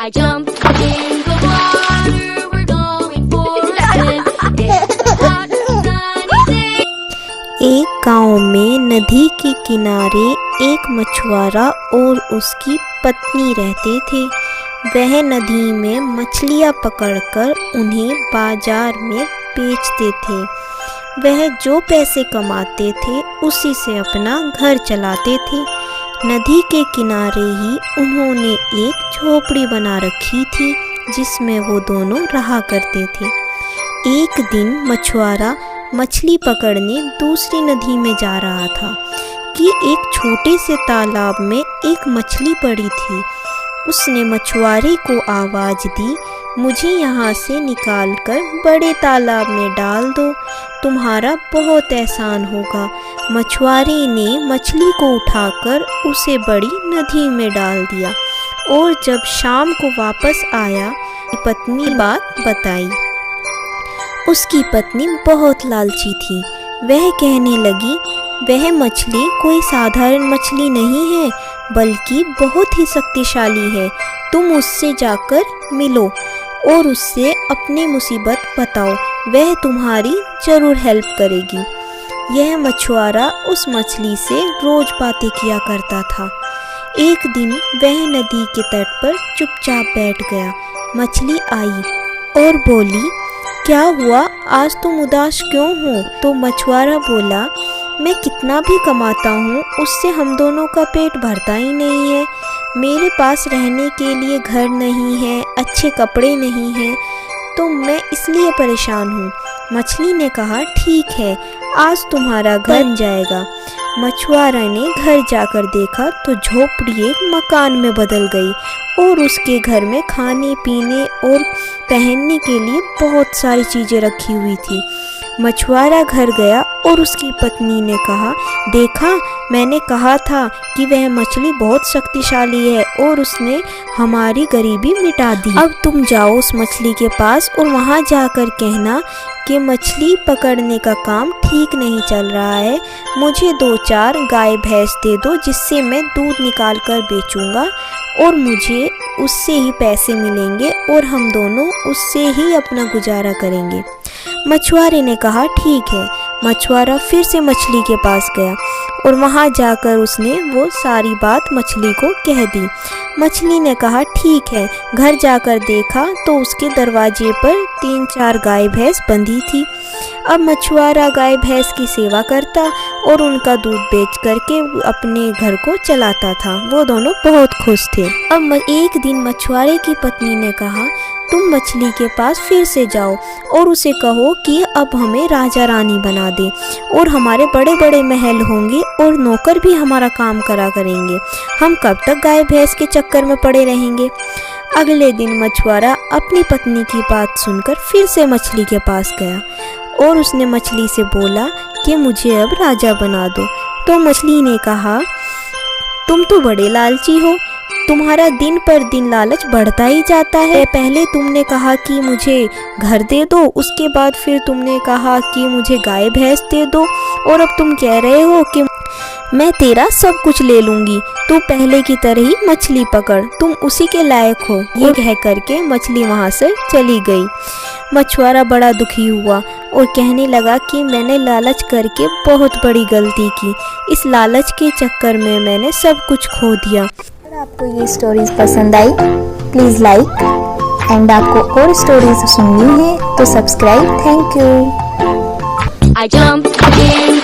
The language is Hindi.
I jumped in the water, we're going for a swim. It's a hot, sunny day. एक गांव में नदी के किनारे एक मछुआरा और उसकी पत्नी रहते थे। वह नदी में मछलियां पकड़कर उन्हें बाजार में बेचते थे। वह जो पैसे कमाते थे उसी से अपना घर चलाते थे। नदी के किनारे ही उन्होंने एक झोपड़ी बना रखी थी जिसमें वो दोनों रहा करते थे। एक दिन मछुआरा मछली पकड़ने दूसरी नदी में जा रहा था कि एक छोटे से तालाब में एक मछली पड़ी थी। उसने मछुआरे को आवाज़ दी, मुझे यहाँ से निकालकर बड़े तालाब में डाल दो, तुम्हारा बहुत एहसान होगा। मछुआरे ने मछली को उठाकर उसे बड़ी नदी में डाल दिया और जब शाम को वापस आया पत्नी बात बताई। उसकी पत्नी बहुत लालची थी। वह कहने लगी, वह मछली कोई साधारण मछली नहीं है बल्कि बहुत ही शक्तिशाली है। तुम उससे जाकर मिलो और उससे अपनी मुसीबत बताओ, वह तुम्हारी ज़रूर हेल्प करेगी। यह मछुआरा उस मछली से रोज़ बातें किया करता था। एक दिन वह नदी के तट पर चुपचाप बैठ गया। मछली आई और बोली, क्या हुआ, आज तुम उदास क्यों हो? तो मछुआरा बोला, मैं कितना भी कमाता हूँ उससे हम दोनों का पेट भरता ही नहीं है। मेरे पास रहने के लिए घर नहीं है, अच्छे कपड़े नहीं हैं, तो मैं इसलिए परेशान हूँ। मछली ने कहा, ठीक है, आज तुम्हारा घर बन जाएगा। मछुआरा ने घर जाकर देखा तो झोपड़ी एक मकान में बदल गई और उसके घर में खाने पीने और पहनने के लिए बहुत सारी चीज़ें रखी हुई थी। मछुआरा घर गया और उसकी पत्नी ने कहा, देखा, मैंने कहा था कि वह मछली बहुत शक्तिशाली है और उसने हमारी गरीबी मिटा दी। अब तुम जाओ उस मछली के पास और वहाँ जाकर कहना कि मछली पकड़ने का काम ठीक नहीं चल रहा है, मुझे 2-4 गाय भैंस दे दो जिससे मैं दूध निकाल कर बेचूंगा और मुझे उससे ही पैसे मिलेंगे और हम दोनों उससे ही अपना गुजारा करेंगे। मछुआरे ने कहा, ठीक है। मछुआरा फिर से मछली के पास गया और वहाँ जाकर उसने वो सारी बात मछली को कह दी। मछली ने कहा, ठीक है। घर जाकर देखा तो उसके दरवाजे पर 3-4 गाय भैंस बंधी थी। अब मछुआरा गाय भैंस की सेवा करता और उनका दूध बेच करके अपने घर को चलाता था। वो दोनों बहुत खुश थे। अब एक दिन मछुआरे की पत्नी ने कहा, तुम मछली के पास फिर से जाओ और उसे कहो कि अब हमें राजा रानी बना दे और हमारे बड़े बड़े महल होंगे और नौकर भी हमारा काम करा करेंगे। हम कब तक गाय भैंस के चक्कर में पड़े रहेंगे। अगले दिन मछुआरा अपनी पत्नी की बात सुनकर फिर से मछली के पास गया और उसने मछली से बोला कि मुझे अब राजा बना दो। तो मछली ने कहा, तुम तो बड़े लालची हो, तुम्हारा दिन पर दिन लालच बढ़ता ही जाता है। पहले तुमने कहा कि मुझे घर दे दो, उसके बाद फिर तुमने कहा कि मुझे गाय भैंस दे दो और अब तुम कह रहे हो कि मैं तेरा सब कुछ ले लूँगी। तू पहले की तरह ही मछली पकड़, तुम उसी के लायक हो। ये कह करके मछली वहाँ से चली गई। मछुआरा बड़ा दुखी हुआ और कहने लगा कि मैंने लालच करके बहुत बड़ी गलती की। इस लालच के चक्कर में मैंने सब कुछ खो दिया। अगर आपको ये स्टोरीज पसंद आई प्लीज़ लाइक एंड आपको और स्टोरीज सुननी है तो subscribe. Thank you. I jumped in